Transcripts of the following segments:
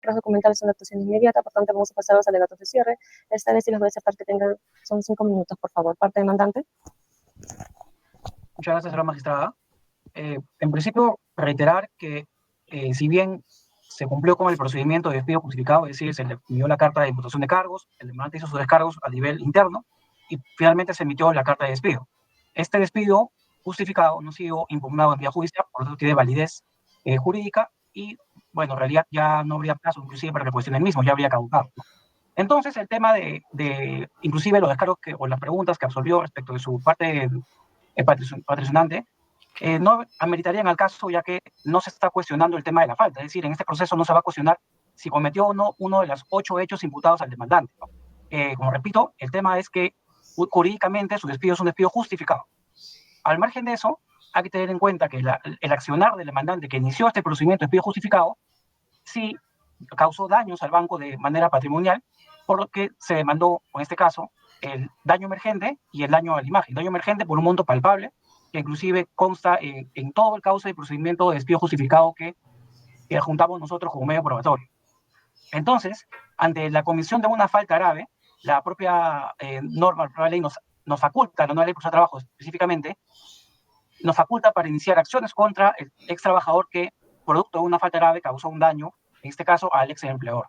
pruebas documentales son de actuación inmediata, por tanto vamos a pasar a los alegatos de cierre. Esta vez sí les voy a aceptar que tengan, son 5 minutos, por favor. Parte demandante. Muchas gracias, señora magistrada. En principio, reiterar que si bien se cumplió con el procedimiento de despido justificado, es decir, se le envió la carta de imputación de cargos, el demandante hizo sus descargos a nivel interno y finalmente se emitió la carta de despido. Este despido justificado no ha sido impugnado en vía judicial, por lo tanto tiene validez jurídica y, bueno, en realidad ya no habría plazo inclusive para que cuestione el mismo, ya habría caducado, ¿no? Entonces, el tema de inclusive los descargos o las preguntas que absolvió respecto de su parte patrocinante, no ameritarían al caso, ya que no se está cuestionando el tema de la falta. Es decir, en este proceso no se va a cuestionar si cometió o no uno de los 8 hechos imputados al demandante, ¿no? Como repito, el tema es que jurídicamente su despido es un despido justificado. Al margen de eso, hay que tener en cuenta que el accionar del demandante que inició este procedimiento de despido justificado sí causó daños al banco de manera patrimonial, por lo que se demandó, en este caso, el daño emergente y el daño a la imagen. Daño emergente por un monto palpable, que inclusive consta en todo el cauce de procedimiento de despido justificado que adjuntamos nosotros como medio probatorio. Entonces, ante la comisión de una falta grave, la propia norma, la propia ley nos faculta, la nueva ley de trabajo específicamente, nos faculta para iniciar acciones contra el ex trabajador que, producto de una falta grave, causó un daño, en este caso al ex empleador.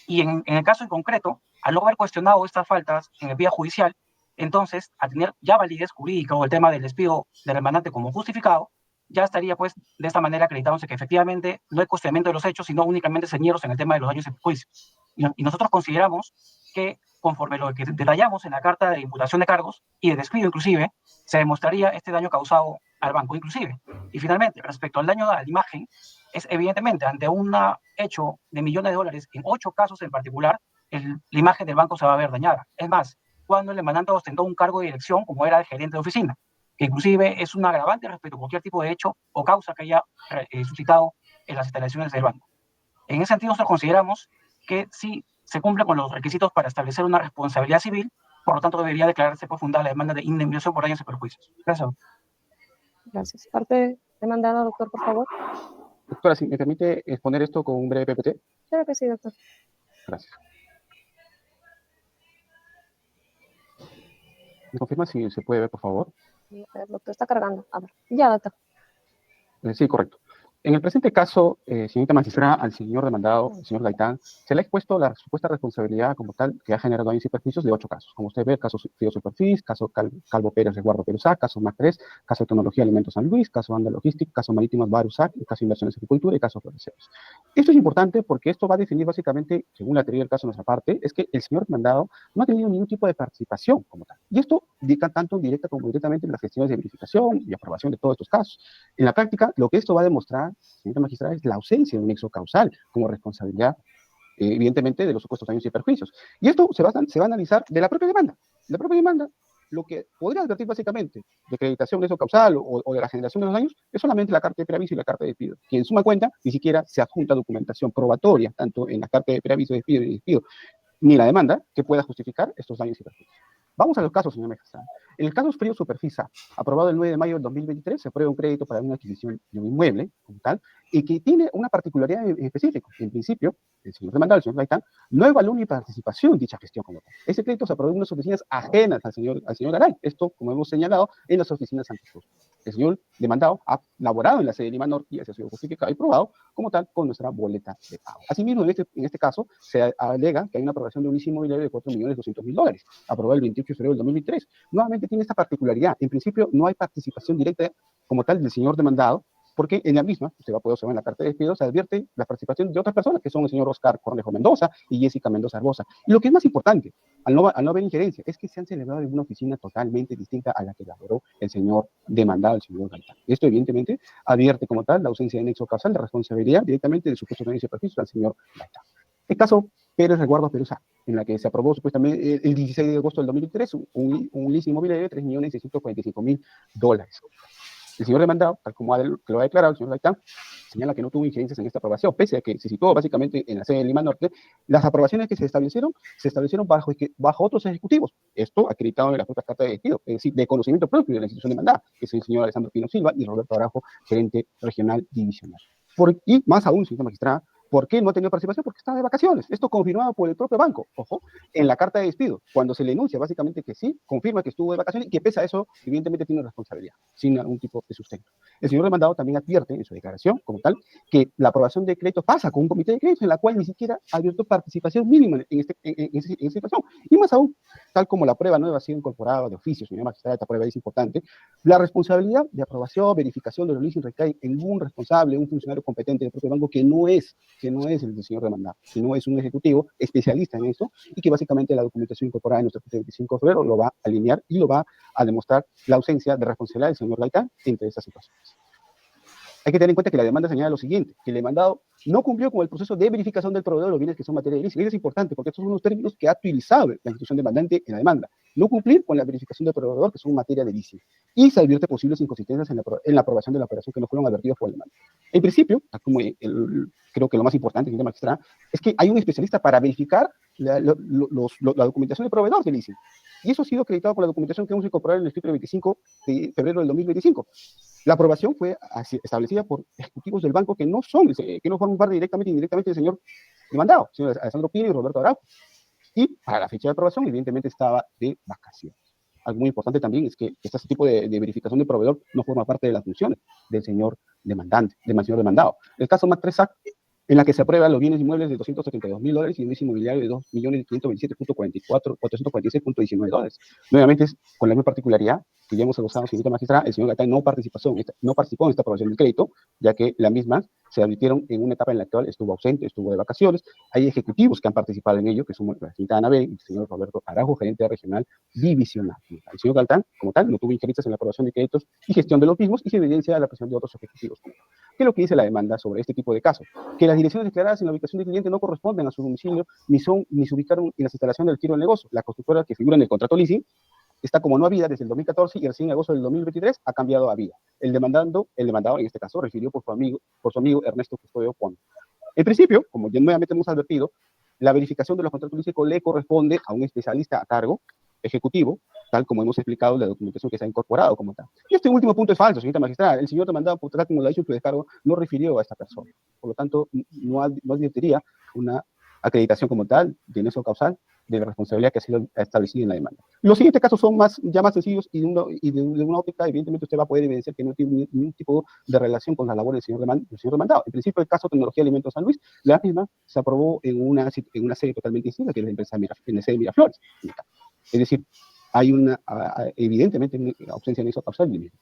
Y en el caso en concreto, al no haber cuestionado estas faltas en el vía judicial, entonces, a tener ya validez jurídica o el tema del despido del demandante como justificado, ya estaría pues de esta manera acreditándose que efectivamente no hay cuestionamiento de los hechos, sino únicamente ceñidos en el tema de los daños y perjuicios. Y nosotros consideramos que, conforme lo que detallamos en la carta de imputación de cargos y de despido inclusive, se demostraría este daño causado al banco inclusive. Y finalmente, respecto al daño a la imagen, es evidentemente ante un hecho de millones de dólares, en 8 casos en particular, la imagen del banco se va a ver dañada. Es más, cuando el demandante ostentó un cargo de dirección como era el gerente de oficina, que inclusive es un agravante respecto a cualquier tipo de hecho o causa que haya suscitado en las instalaciones del banco. En ese sentido, nosotros consideramos que sí se cumple con los requisitos para establecer una responsabilidad civil, por lo tanto debería declararse profundada la demanda de indemnización por daños y perjuicios. Gracias. Gracias. Parte demandada, doctor, por favor. Doctora, si me permite exponer esto con un breve PPT. Claro que sí, doctor. Gracias. ¿Me confirma si se puede ver, por favor? El doctor está cargando. A ver. Ya, doctor. Sí, correcto. En el presente caso, señorita magistrada, al señor demandado, el señor Gaitán, se le ha expuesto la supuesta responsabilidad como tal que ha generado daños y perjuicios de 8 casos. Como usted ve, caso Frío Superficie, caso Calvo Pérez Resguardo Perusá, caso MAC 3, caso Tecnología Alimentos San Luis, caso Anda Logistic, caso Marítimos Barusac, caso Inversiones Agricultura y caso Floreceros. Esto es importante porque esto va a definir básicamente, según la teoría del caso de nuestra parte, es que el señor demandado no ha tenido ningún tipo de participación como tal. Y esto indica tanto directa como directamente en las gestiones de verificación y aprobación de todos estos casos. En la práctica, lo que esto va a demostrar, señorita magistrada, es la ausencia de un nexo causal como responsabilidad, evidentemente, de los supuestos daños y perjuicios. Y esto se va a analizar de la propia demanda. La propia demanda, lo que podría advertir básicamente de acreditación de nexo causal o de la generación de los daños es solamente la carta de preaviso y la carta de despido, que en suma cuenta ni siquiera se adjunta documentación probatoria, tanto en la carta de preaviso, despido y despido, ni la demanda que pueda justificar estos daños y perjuicios. Vamos a los casos, señor magistrado. En el caso Frío Superficie, aprobado el 9 de mayo del 2023, se aprueba un crédito para una adquisición de un inmueble, como tal, y que tiene una particularidad en específico. En principio, el señor demandado, el señor Gaitán, no evaluó ni participación en dicha gestión como tal. Ese crédito se aprobó en unas oficinas ajenas al señor Garay. Esto, como hemos señalado, en las oficinas Santa Cruz. El señor demandado ha laborado en la sede de Lima Norte y ha sido justificado y probado como tal con nuestra boleta de pago. Asimismo, en este caso, se alega que hay una aprobación de un leasing inmobiliario de $4.200.000, aprobado el 28 de febrero del 2003. Nuevamente tiene esta particularidad. En principio, no hay participación directa como tal del señor demandado, porque en la misma, usted va a poder observar en la carta de despido, se advierte la participación de otras personas, que son el señor Oscar Cornejo Mendoza y Jessica Mendoza Arbosa. Y lo que es más importante, al no haber injerencia, es que se han celebrado en una oficina totalmente distinta a la que elaboró el señor demandado, el señor Gaitán. Esto, evidentemente, advierte como tal la ausencia de nexo causal de responsabilidad directamente del supuesto daño y perjuicio al señor Gaitán. El caso Pérez Resguardo Perusá, en la que se aprobó supuestamente el 16 de agosto del 2003 un leasing inmobiliario de $3.645.000. El señor demandado, tal como lo ha declarado el señor Gaitán, señala que no tuvo injerencias en esta aprobación, pese a que se situó básicamente en la sede de Lima Norte. Las aprobaciones que se establecieron bajo otros ejecutivos. Esto acreditado en las propias cartas de despido, es decir, de conocimiento propio de la institución demandada, que es el señor Alessandro Pino Silva y Roberto Arajo, gerente regional divisional. Y más aún, señora magistrada, ¿Por qué no ha tenido participación? Porque estaba de vacaciones. Esto confirmado por el propio banco. Ojo, en la carta de despido, cuando se le enuncia básicamente que sí, confirma que estuvo de vacaciones y que pese a eso, evidentemente tiene responsabilidad, sin algún tipo de sustento. El señor demandado también advierte en su declaración, como tal, que la aprobación de crédito pasa con un comité de créditos en la cual ni siquiera ha abierto participación mínima en esta situación. Y más aún, tal como la prueba no ha sido incorporada de oficio, señor magistrado, esta prueba es importante, la responsabilidad de aprobación, verificación de los leasing recae en un responsable, un funcionario competente del propio banco que no es el del señor demandado, sino es un ejecutivo especialista en eso y que básicamente la documentación incorporada en nuestro 25 de febrero lo va a alinear y lo va a demostrar la ausencia de responsabilidad del señor Gaitán entre estas situaciones. Hay que tener en cuenta que la demanda señala lo siguiente, que el demandado no cumplió con el proceso de verificación del proveedor de los bienes que son materia de leasing. Eso es importante porque estos son unos términos que ha utilizado la institución demandante en la demanda. No cumplir con la verificación del proveedor que son materia de leasing. Y se advierte posibles inconsistencias en la aprobación de la operación que no fueron advertidas por el demandante. En principio, como creo que lo más importante, señor magistrado, es que hay un especialista para verificar la documentación del proveedor de leasing. Y eso ha sido acreditado por la documentación que hemos incorporado en el escrito del 25 de febrero del 2025. La aprobación fue establecida por ejecutivos del banco que no forman parte directamente e indirectamente del señor demandado, señor Alessandro Pino y Roberto Araujo. Y para la fecha de aprobación, evidentemente, estaba de vacaciones. Algo muy importante también es que este tipo de verificación de proveedor no forma parte de las funciones del señor demandante, del señor demandado. El caso MAC 3 en la que se aprueban los bienes inmuebles de $272,000 y un índice inmobiliario de $2.527.446.19. Nuevamente, con la misma particularidad que ya hemos esbozado, señorita magistrada, el señor Gaitán no participó en esta aprobación del crédito, ya que la misma se admitieron en una etapa en la cual estuvo ausente, estuvo de vacaciones. Hay ejecutivos que han participado en ello, que son la señorita Anabel y el señor Roberto Araujo, gerente regional divisional. El señor Gaitán, como tal, no tuvo injerencias en la aprobación de créditos y gestión de los mismos y se evidencia la presión de otros ejecutivos. ¿Qué es lo que dice la demanda sobre este tipo de casos? Que las direcciones declaradas en la ubicación del cliente no corresponden a su domicilio ni se ubicaron en las instalaciones del giro del negocio. La constructora que figura en el contrato leasing está como no había desde el 2014 y recién en agosto del 2023 ha cambiado a había. El demandado en este caso refirió por su amigo Ernesto Custodio Pon. En principio, como ya nuevamente hemos advertido, la verificación de los contratos leasing le corresponde a un especialista a cargo ejecutivo, tal como hemos explicado en la documentación que se ha incorporado como tal. Y este último punto es falso, señorita magistrada. El señor demandado, por tal como lo ha dicho en su descargo, no refirió a esta persona. Por lo tanto, no advertiría una acreditación como tal de nexo causal de la responsabilidad que ha sido establecida en la demanda. Los siguientes casos son ya más sencillos y de una óptica, evidentemente, usted va a poder evidenciar que no tiene ningún tipo de relación con la labor del señor demandado. En principio, el caso Tecnología Alimentos San Luis, la misma se aprobó en una sede totalmente distinta, que es la empresa en la sede de Miraflores. Es decir, hay evidentemente una ausencia de nexo causal del mismo.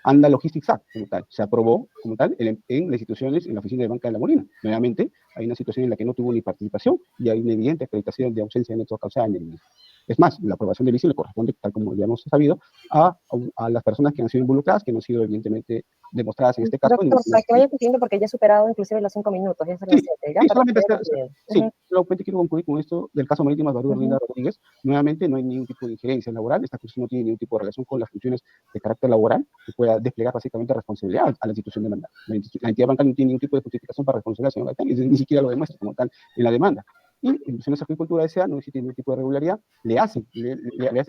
Anda Logistics Act, como tal, se aprobó como tal en las instituciones, en la oficina de Banca de la Molina. Nuevamente, hay una situación en la que no tuvo ni participación y hay una evidente acreditación de ausencia de nexo causal en el mismo. Es más, la aprobación del leasing le corresponde, tal como ya hemos sabido, a las personas que han sido involucradas, que no han sido evidentemente demostradas en este caso. Doctor, para que vaya cumpliendo, porque ya he superado inclusive los 5 minutos, ya son las 7, ¿ya? Sí, Para solamente que solamente quiero concluir con esto del caso Marítimo de Barrio Linda Rodríguez. Nuevamente, no hay ningún tipo de injerencia laboral. Esta cuestión no tiene ningún tipo de relación con las funciones de carácter laboral que pueda desplegar básicamente responsabilidad a la institución demandada. La entidad bancaria no tiene ningún tipo de justificación para responsabilidad, señor Gaitán, ni siquiera lo demuestra como tal en la demanda. Y en Instituciones de Agricultura S.A. no existe ningún tipo de irregularidad, le hacen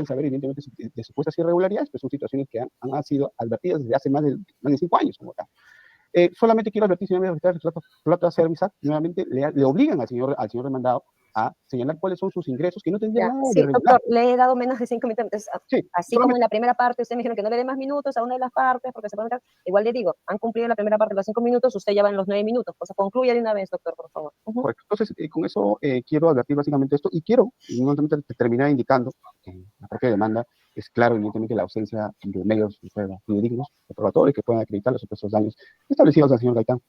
saber evidentemente de supuestas irregularidades, pero son situaciones que han sido advertidas desde hace más de 5 años como tal. Solamente quiero advertir, señor magistrado, que Plata Service Act nuevamente le obligan al señor demandado a señalar cuáles son sus ingresos, que no tendrían nada de irregular. Doctor, le he dado menos de 5 minutos. Entonces, sí, así como en la primera parte, usted me dijeron que no le dé más minutos a una de las partes, porque se puede meter. Igual le digo, han cumplido la primera parte de los 5 minutos, usted ya va en los 9 minutos. Pues concluya de una vez, doctor, por favor. Correcto. Entonces, con eso quiero advertir básicamente esto y quiero terminar indicando que la propia demanda es claro, evidentemente, la ausencia de medios de prueba fidedignos, probatorios que puedan acreditar los supuestos daños establecidos al señor Gaitán,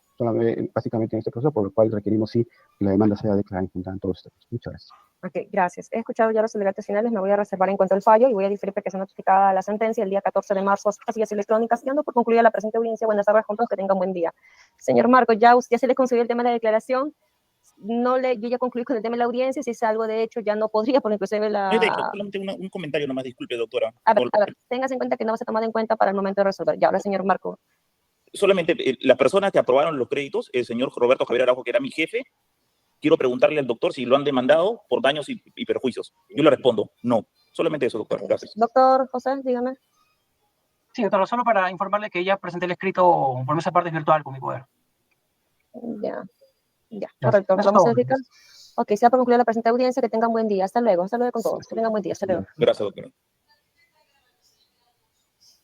básicamente en este proceso, por lo cual requerimos sí que la demanda sea declarada infundada en todos estos casos. Muchas gracias. Ok, gracias. He escuchado ya los alegatos finales, me voy a reservar en cuanto al fallo y voy a diferir para que sea notificada la sentencia el día 14 de marzo a sus casillas electrónicas, y ando por concluir la presente audiencia. Buenas tardes juntos, que tengan buen día. Señor Marcos, ya se le concedió el tema de la declaración. Yo ya concluí con el tema de la audiencia, si es algo de hecho ya no podría, por inclusive solamente un comentario nomás, disculpe, doctora. A ver, téngase en cuenta que no va a ser tomado en cuenta para el momento de resolver. Ya, ahora, señor Marco. Solamente las personas que aprobaron los créditos, el señor Roberto Javier Araujo, que era mi jefe, quiero preguntarle al doctor si lo han demandado por daños y perjuicios. Yo le respondo, no. Solamente eso, doctor. Gracias. Doctor José, dígame. Sí, doctor, solo para informarle que ya presenté el escrito por mesa parte virtual con mi poder. Ya. Ya, Ya, correcto. eso es Vamos a todo. verificar. Ok, se ha concluido la presente audiencia. Que tengan buen día. Hasta luego con todos. Que tengan buen día. Hasta luego. Gracias, doctor.